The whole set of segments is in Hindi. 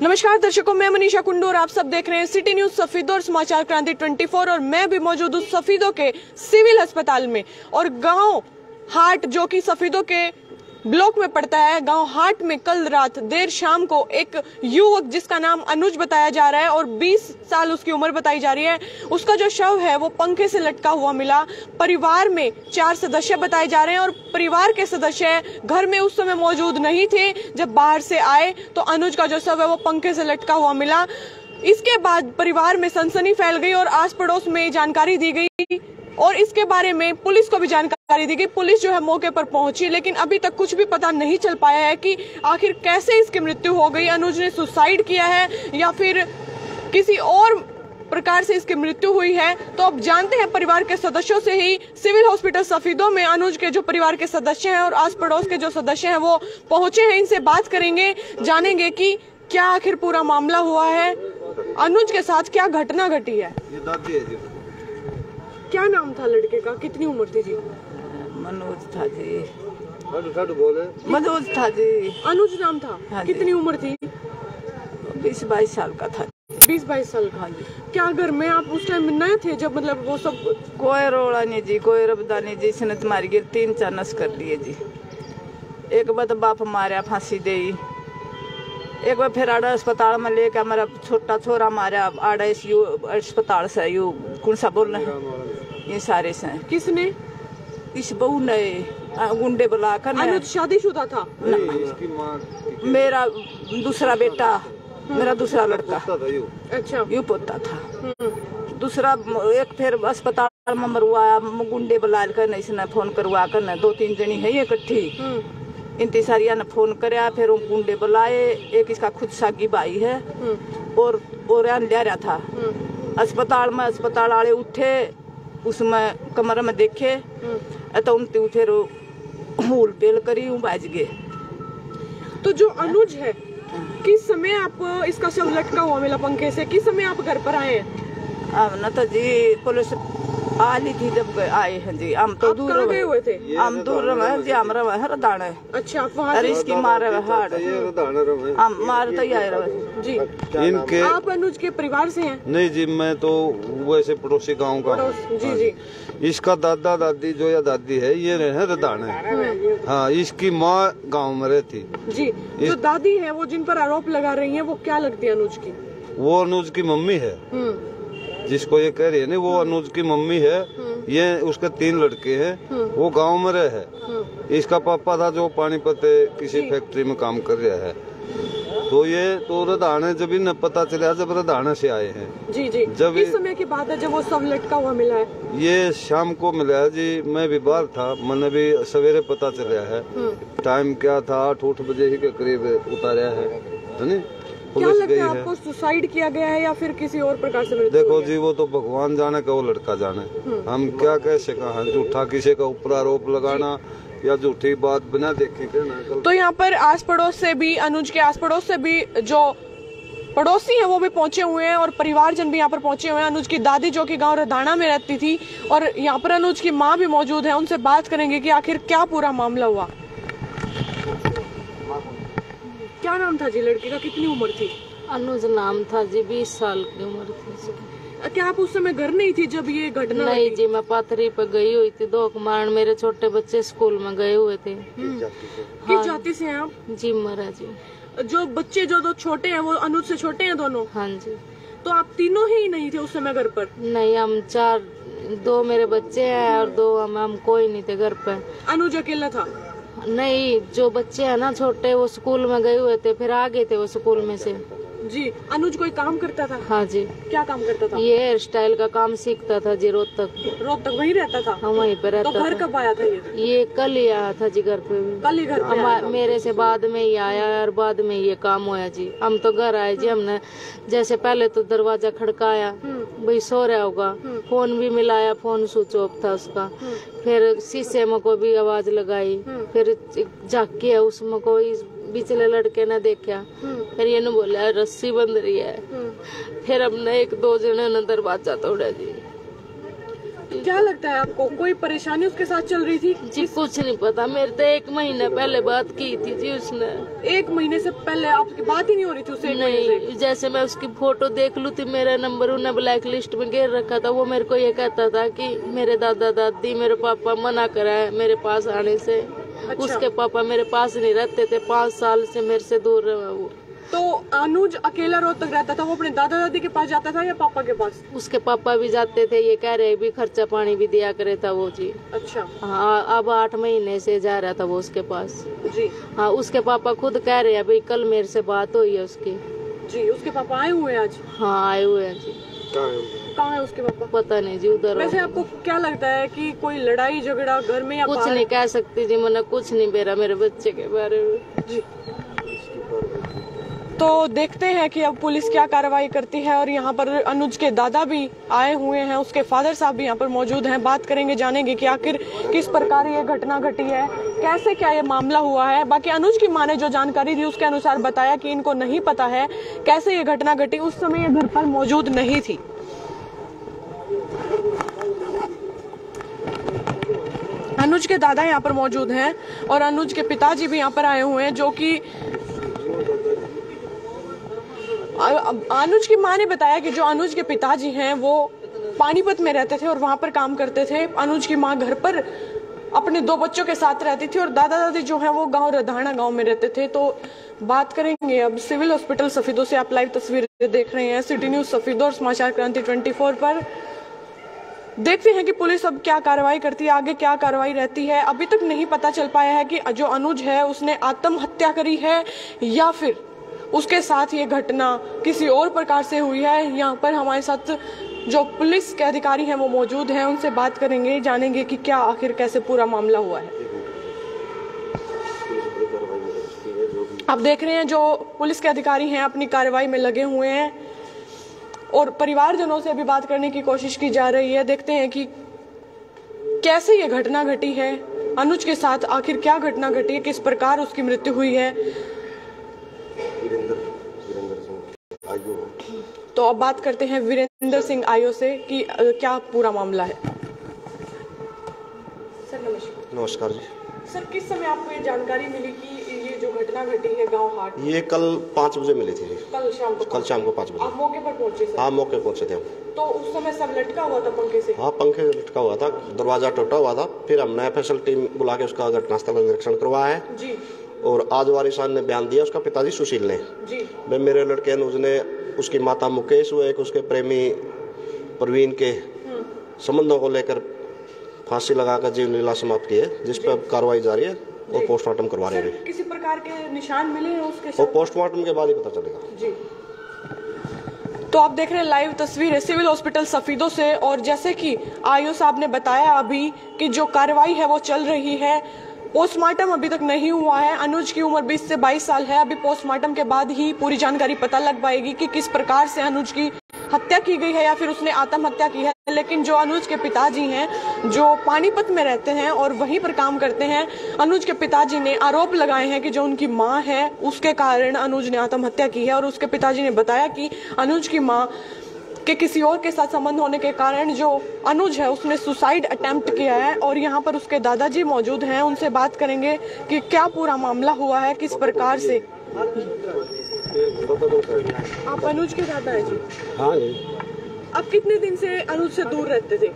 नमस्कार दर्शकों, मैं मनीषा कुंडू और आप सब देख रहे हैं सिटी न्यूज सफीदो और समाचार क्रांति 24। और मैं भी मौजूद हूँ सफीदो के सिविल अस्पताल में। और गांव हाट जो कि सफीदो के ब्लॉक में पड़ता है, गांव हाट में कल रात देर शाम को एक युवक जिसका नाम अनुज बताया जा रहा है और 20 साल उसकी उम्र बताई जा रही है, उसका जो शव है वो पंखे से लटका हुआ मिला। परिवार में 4 सदस्य बताए जा रहे हैं और परिवार के सदस्य घर में उस समय मौजूद नहीं थे। जब बाहर से आए तो अनुज का जो शव है वो पंखे से लटका हुआ मिला। इसके बाद परिवार में सनसनी फैल गई और आस पड़ोस में जानकारी दी गई और इसके बारे में पुलिस को भी जानकारी दी गई। पुलिस जो है मौके पर पहुंची, लेकिन अभी तक कुछ भी पता नहीं चल पाया है कि आखिर कैसे इसकी मृत्यु हो गई। अनुज ने सुसाइड किया है या फिर किसी और प्रकार से इसकी मृत्यु हुई है। तो अब जानते हैं परिवार के सदस्यों से ही। सिविल हॉस्पिटल सफीदो में अनुज के जो परिवार के सदस्य हैं और आस पड़ोस के जो सदस्य हैं वो पहुंचे हैं। इनसे बात करेंगे, जानेंगे कि क्या आखिर पूरा मामला हुआ है, अनुज के साथ क्या घटना घटी है। ये दादी है जी। क्या नाम था लड़के का, कितनी उम्र थी जी? मनोज था जी। बोले मनोज था जी। अनुज नाम था। हाँ, कितनी उम्र थी? 20-22 साल का था। 20-22 साल का। हाँ जी। क्या घर में आप उस टाइम नए थे जब मतलब वो सब? कोई रोड़ा नहीं जी, कोई रबदा नहीं जी। इसने तुम्हारी गिर 3-4 नस कर दिए जी। एक बार तो बाप मारा फांसी दे, एक बार फिर आड़ा अस्पताल में लेके हमारा छोटा छोरा मारा आड़ा अस्पताल से। यू कौन सा बोल रहे हैं ये सारे से? किसने? इस बहू ने गुंडे बुला कर। अनुज शादीशुदा था? इसकी माँ मेरा दूसरा बेटा, मेरा दूसरा लड़का। अच्छा, यू पोता था। दूसरा एक फिर अस्पताल में मरवाया, गुंडे बुला कर इसने फोन करवा कर 2-3 जनी है ये इकट्ठी। इंतजारिया ने फोन कराया, फिर वो गुंडे बुलाए। एक इसका खुद सागी भाई है और ले रहा था अस्पताल में। अस्पताल वाले उठे, उसमें कमरे में देखे तो उनते फिर हूल पेल करी भाज गए। तो जो अनुज है, किस समय आप इसका शव लटका हुआ मिला पंखे से, किस समय आप घर पर आए हैं? अब न तो जी पुलिस आली थी जब आए हैं जी। हम तो दूर गए हुए थे? हम दूर रहे जी, हम रहे हर दाने। अच्छा, अरे इसकी मारे हाड़ हम मार तो आए रहे जी। इनके आप अनुज के परिवार से हैं? नहीं जी, मैं तो वैसे पड़ोसी गांव का हूँ। जी जी। इसका दादा दादी जो या दादी है ये रहे रदाने। हाँ, इसकी माँ गांव में रहती जी। जो दादी है वो जिन पर आरोप लगा रही है वो क्या लगती है अनुज की? वो अनुज की मम्मी है। जिसको ये कह रही है ना, वो अनुज की मम्मी है। ये उसके 3 लड़के हैं, वो गांव में रहे। इसका पापा था जो पानीपत किसी फैक्ट्री में काम कर रहा है। तो ये तो रदाने जब इन्हें पता चला, जब रदाने से आए हैं जी जी। जब किस समय की बात है जब वो सब लटका हुआ मिला है? ये शाम को मिला है जी। मैं भी बाहर था, मैंने भी सवेरे पता चला है। टाइम क्या था, 8 बजे ही के करीब उतारा है। क्या लगता है आपको, सुसाइड किया गया है या फिर किसी और प्रकार से मृत्यु? देखो जी, वो तो भगवान जाने का, वो लड़का जाने। हम क्या कैसे कहा, झूठा किसी का ऊपर आरोप लगाना या झूठी बात बिना देखे कहना। तो यहाँ पर आस पड़ोस से भी, अनुज के आस पड़ोस से भी जो पड़ोसी हैं वो भी पहुंचे हुए हैं और परिवारजन भी यहाँ पर पहुंचे हुए हैं। अनुज की दादी जो कि गांव रदाना में रहती थी और यहाँ पर अनुज की माँ भी मौजूद है। उनसे बात करेंगे कि आखिर क्या पूरा मामला हुआ। क्या नाम था जी लड़के का, कितनी उम्र थी? अनुज नाम था जी, 20 साल की उम्र थी। क्या आप उस समय घर नहीं थी जब ये घटना? नहीं जी, मैं पाथरी पे गई हुई थी। 2 मारण मेरे छोटे बच्चे स्कूल में गए हुए थे। किस जाति से हैं आप? जी मरा जी। जो बच्चे जो 2 छोटे हैं वो अनुज से छोटे हैं दोनों? हाँ जी। तो आप तीनों ही नहीं थे उस समय घर पर? नहीं, हम 4, 2 मेरे बच्चे हैं और 2 हम कोई नहीं थे घर पे। अनुज अकेला था? नहीं, जो बच्चे हैं ना छोटे वो स्कूल में गए हुए थे, फिर आ गए थे वो स्कूल में से जी। अनुज कोई काम करता था? हाँ जी। क्या काम करता था? ये हेयर स्टाइल का काम सीखता था जी। रोहतक वहीं रहता था? हाँ, वहीं पे रहता तो घर था। कब आया था ये कल ही आया था जी घर पे। कल ही घर पे आया था? मेरे से बाद में ही आया और बाद में ये काम होया जी। हम तो घर आए जी। हमने जैसे पहले तो दरवाजा खड़काया, भाई सो रहा होगा। फोन भी मिलाया, फोन स्विच ऑफ था उसका। फिर शीशे में को भी आवाज लगाई, फिर झाँकी है उसमें कोई बिचले लड़के ने देखा। फिर ये ने बोला रस्सी बंध रही है। फिर हमने 1-2 जने ने दरवाजा तोड़ा जी। क्या लगता है आपको, कोई परेशानी उसके साथ चल रही थी? जी कुछ नहीं पता, मेरे तो 1 महीने पहले बात की थी जी उसने। 1 महीने से पहले आपकी बात ही नहीं हो रही थी उससे? नहीं, जैसे मैं उसकी फोटो देख लूं तो मेरा नंबर उन्हें ब्लैक लिस्ट में घेर रखा था। वो मेरे को ये कहता था कि मेरे दादा दादी मेरे पापा मना करा है मेरे पास आने से। अच्छा। उसके पापा मेरे पास नहीं रहते थे, 5 साल से मेरे से दूर रहे वो। तो अनुज अकेला रोहतक रहता था, वो अपने दादा दादी के पास जाता था या पापा के पास? उसके पापा भी जाते थे, ये कह रहे भी खर्चा पानी भी दिया करे था वो जी। अच्छा। हाँ, अब 8 महीने से जा रहा था वो उसके पास जी। हाँ, उसके पापा खुद कह रहे हैं भाई कल मेरे से बात हुई है उसकी। जी, उसके पापा आए हुए हैं आज? हाँ आए हुए हैं जी। कहाँ है उसके पापा? पता नहीं जी, उधर। वैसे आपको क्या लगता है कि कोई लड़ाई झगड़ा घर में या कुछ बाहर? नहीं कह सकती जी, मैंने कुछ नहीं बेरा मेरे बच्चे के बारे में जी। तो देखते हैं कि अब पुलिस क्या कार्रवाई करती है। और यहाँ पर अनुज के दादा भी आए हुए हैं, उसके फादर साहब भी यहाँ पर मौजूद हैं। बात करेंगे, जानेंगे कि आखिर किस प्रकार ये घटना घटी है, कैसे क्या ये मामला हुआ है। बाकी अनुज की मां ने जो जानकारी दी उसके अनुसार बताया कि इनको नहीं पता है कैसे ये घटना घटी, उस समय ये घर पर मौजूद नहीं थी। अनुज के दादा यहाँ पर मौजूद हैं और अनुज के पिताजी भी यहाँ पर आए हुए हैं, जो कि अनुज की मां ने बताया कि जो अनुज के पिताजी हैं वो पानीपत में रहते थे और वहां पर काम करते थे। अनुज की मां घर पर अपने 2 बच्चों के साथ रहती थी और दादा दादी जो हैं वो गांव रधाना गांव में रहते थे। तो बात करेंगे अब सिविल हॉस्पिटल सफीदो से। आप लाइव तस्वीरें देख रहे हैं सिटी न्यूज सफीदो और समाचार क्रांति 24 पर। देखते हैं कि पुलिस अब क्या कार्रवाई करती है, आगे क्या कार्रवाई रहती है। अभी तक नहीं पता चल पाया है कि जो अनुज है उसने आत्महत्या करी है या फिर उसके साथ ये घटना किसी और प्रकार से हुई है। यहाँ पर हमारे साथ जो पुलिस के अधिकारी हैं वो मौजूद हैं, उनसे बात करेंगे, जानेंगे कि क्या आखिर कैसे पूरा मामला हुआ है। आप देख रहे हैं जो पुलिस के अधिकारी हैं अपनी कार्रवाई में लगे हुए हैं और परिवारजनों से भी बात करने की कोशिश की जा रही है। देखते हैं कि कैसे ये घटना घटी है, अनुज के साथ आखिर क्या घटना घटी है, किस प्रकार उसकी मृत्यु हुई है। तो अब बात करते हैं वीरेंद्र सिंह आयो से कि क्या पूरा मामला है। सर नमस्कार। नमस्कार जी। सर किस समय आपको ये जानकारी मिली कि ये जो घटना घटी है गांव हाट? ये कल 5 बजे मिली थी जी। कल शाम को 5 बजे। आप मौके पर पहुंचे सर? हाँ मौके पहुंचे थे हम। तो उस समय सब लटका हुआ था पंखे से? हाँ पंखे से लटका हुआ था, दरवाजा टूटा हुआ था। फिर हमने एफएसएल टीम बुला के उसका घटनास्थल का निरीक्षण करवाया है जी। और आज वारिसान ने बयान दिया उसका पिताजी सुशील ने जी। मैं मेरे लड़के अनुज ने उसकी माता मुकेश व एक उसके प्रेमी प्रवीण के संबंधों को लेकर फांसी लगाकर जीवन लीला समाप्त की है, जिस पर कार्रवाई जारी है और पोस्टमार्टम करवा रहे हैं। किसी प्रकार के निशान मिले हैं उसके साथ? और पोस्टमार्टम के बाद ही पता चलेगा जी। तो आप देख रहे हैं लाइव तस्वीरें सिविल हॉस्पिटल सफीदो से। और जैसे कि आयो साहब ने बताया अभी कि जो कार्रवाई है वो चल रही है, पोस्टमार्टम अभी तक नहीं हुआ है। अनुज की उम्र 20 से 22 साल है। अभी पोस्टमार्टम के बाद ही पूरी जानकारी पता लग पाएगी कि किस प्रकार से अनुज की हत्या की गई है या फिर उसने आत्महत्या की है। लेकिन जो अनुज के पिताजी हैं, जो पानीपत में रहते हैं और वहीं पर काम करते हैं, अनुज के पिताजी ने आरोप लगाए हैं कि जो उनकी मां है उसके कारण अनुज ने आत्महत्या की है। और उसके पिताजी ने बताया कि अनुज की मां के किसी और के साथ संबंध होने के कारण जो अनुज है उसने सुसाइड अटेम्प्ट किया है। और यहाँ पर उसके दादाजी मौजूद हैं, उनसे बात करेंगे कि क्या पूरा मामला हुआ है, किस प्रकार से। आप अनुज के दादा हैं जी? हाँ जी। आप कितने दिन से अनुज से दूर रहते थे?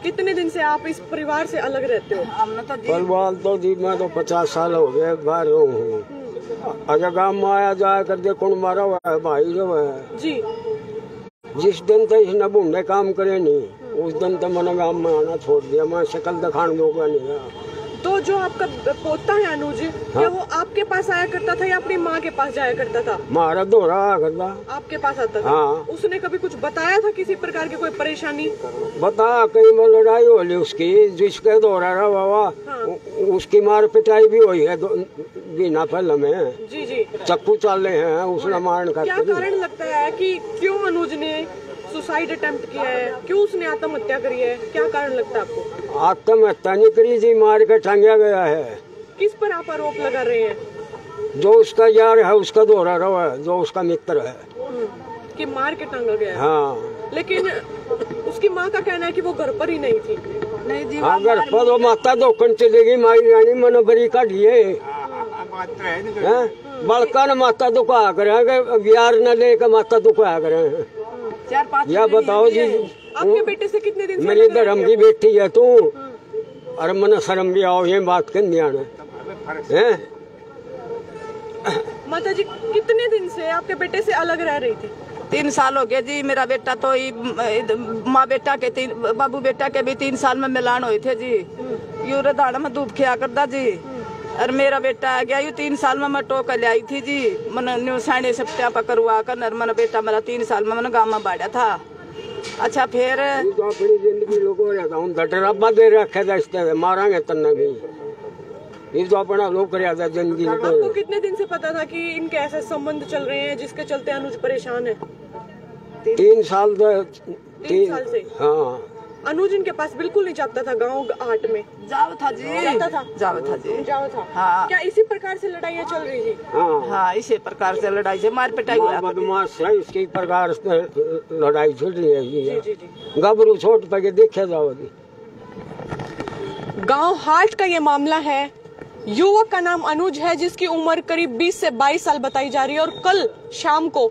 कितने दिन से आप इस परिवार से अलग रहते हो? परिवार तो जी मैं तो 50 साल हो गए बाहर हूँ। अजय गाँव में आया जाया कर दे कौन मारा हुआ है भाई जो है जी। जिस दिन तक इसने बूढ़े काम करे नहीं उस दिन तक मैंने गाँव में आना छोड़ दिया। मैं शक्ल दिखाने दूंगा नहीं। तो जो आपका पोता है अनुज, क्या वो आपके पास आया करता था या अपनी माँ के पास जाया करता था? मारा दोहरा करता आपके पास आता था? हाँ। उसने कभी कुछ बताया था किसी प्रकार की कोई परेशानी? बता कहीं में लड़ाई हो ली उसकी, जिसके दोहरा रहा बाबा। हाँ। उसकी मार पिटाई भी हुई है बिना पहले में। जी जी। चक्कू चल रहे हैं उसने मारने का। क्या कारण लगता है कि क्यों अनुज ने सुसाइड अटेम्प्ट किया है, क्यों उसने आत्महत्या करी है, क्या कारण लगता है आपको? आत्महत्या नहीं करी जी, मार के टांगा गया है। किस पर आप आरोप लगा रहे हैं? जो उसका यार है उसका दोहरा रहा है, जो उसका मित्र है कि मार के टांगा गया है। हाँ। लेकिन उसके उसकी माँ का कहना है कि वो घर पर ही नहीं थी। नहीं जी, हाँ घर पर वो माता दोकन चलेगी माई रानी मन बरी का लिए बड़का न माता दुखा करे बिहार न लेकर माता दुखा करे। 4-5 या बताओ जी, आपके बेटे से कितने दिन से मेरी धर्म की बेटी है तू, अरे मन शर्म भी आओ ये बात कर दिया है। माता जी कितने दिन से आपके बेटे से अलग रह रही थी? 3 साल हो गए जी। मेरा बेटा तो माँ बेटा के बाबू बेटा के भी 3 साल में मिलान हुए थे जी। यू रधाना में धूप खिया करता जी। और मेरा बेटा आ गया यू 3 साल में मैं टोक ले आई थी जी। मन न्यू साढ़े सप्ताह पकड़वा कर मन बेटा मेरा 3 साल में मन गाँव में बाढ़ा था। अच्छा फिर तो अपनी जिंदगी लोगों डराबा दे रखे था इसके मारांगे तन्ना भी ये तो अपना लोग कर जिंदगी। आपको कितने दिन से पता था कि इनके ऐसे संबंध चल रहे हैं जिसके चलते अनुज परेशान है? 3 साल 3 साल से। हाँ अनुज इनके पास बिल्कुल नहीं जाता था गांव हाट में? जाओ था जी, जाता था। जाओ था जी, जाओ था। हाँ। क्या इसी प्रकार से लड़ाइयाँ चल रही थी? हाँ इसी प्रकार से लड़ाई से मार पिटाई हुआ। बदमाश है इसकी प्रकार से लड़ाई चल रही है। जी जी जी। घबरू छोट पे देखे जाओ। गांव हाट का ये मामला है। युवक का नाम अनुज है जिसकी उम्र करीब 20 से 22 साल बताई जा रही है और कल शाम को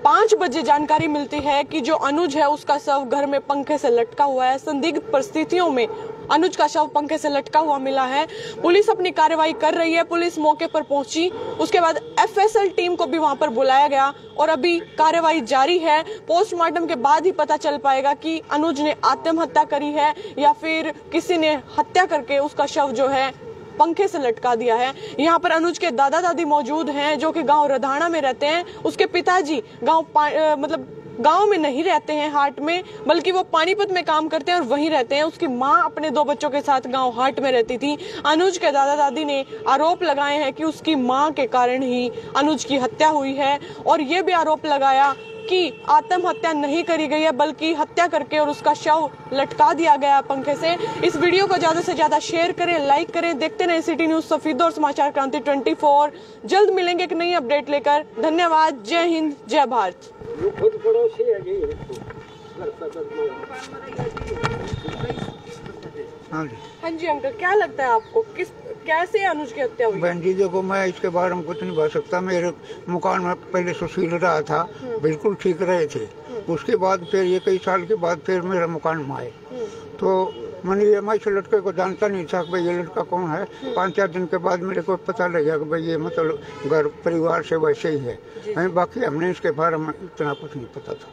5 बजे जानकारी मिलती है कि जो अनुज है उसका शव घर में पंखे से लटका हुआ है। संदिग्ध परिस्थितियों में अनुज का शव पंखे से लटका हुआ मिला है। पुलिस अपनी कार्रवाई कर रही है। पुलिस मौके पर पहुंची, उसके बाद एफएसएल टीम को भी वहां पर बुलाया गया और अभी कार्रवाई जारी है। पोस्टमार्टम के बाद ही पता चल पाएगा कि अनुज ने आत्महत्या करी है या फिर किसी ने हत्या करके उसका शव जो है पंखे से लटका दिया है। यहाँ पर अनुज के दादा दादी मौजूद हैं जो कि गांव रधाना में रहते हैं। उसके पिताजी गांव में नहीं रहते हैं हाट में, बल्कि वो पानीपत में काम करते हैं और वहीं रहते हैं। उसकी माँ अपने 2 बच्चों के साथ गांव हाट में रहती थी। अनुज के दादा दादी ने आरोप लगाए हैं कि उसकी माँ के कारण ही अनुज की हत्या हुई है और ये भी आरोप लगाया कि आत्महत्या नहीं करी गई है बल्कि हत्या करके और उसका शव लटका दिया गया पंखे से। इस वीडियो को ज्यादा से ज्यादा शेयर करें, लाइक करें। देखते रहें सिटी न्यूज सफीदो और समाचार क्रांति 24। जल्द मिलेंगे एक नई अपडेट लेकर। धन्यवाद। जय हिंद, जय भारत। खुद पड़ोसी है जी। हाँ जी अंकल, क्या लगता है आपको कैसे अनुज की हत्या हुई? बहन जी देखो, मैं इसके बारे में कुछ नहीं बता सकता। मेरे मकान में पहले सुशील रहा था, बिल्कुल ठीक रहे थे। उसके बाद फिर ये कई साल के बाद फिर मेरे मकान में आए तो मैंने EMI से लड़के को जानता नहीं था कि भाई ये लड़का कौन है। 5-4 दिन के बाद मेरे को पता लगा कि भाई ये मतलब घर परिवार से वैसे ही है। बाकी हमने इसके बारे में इतना कुछ नहीं पता था।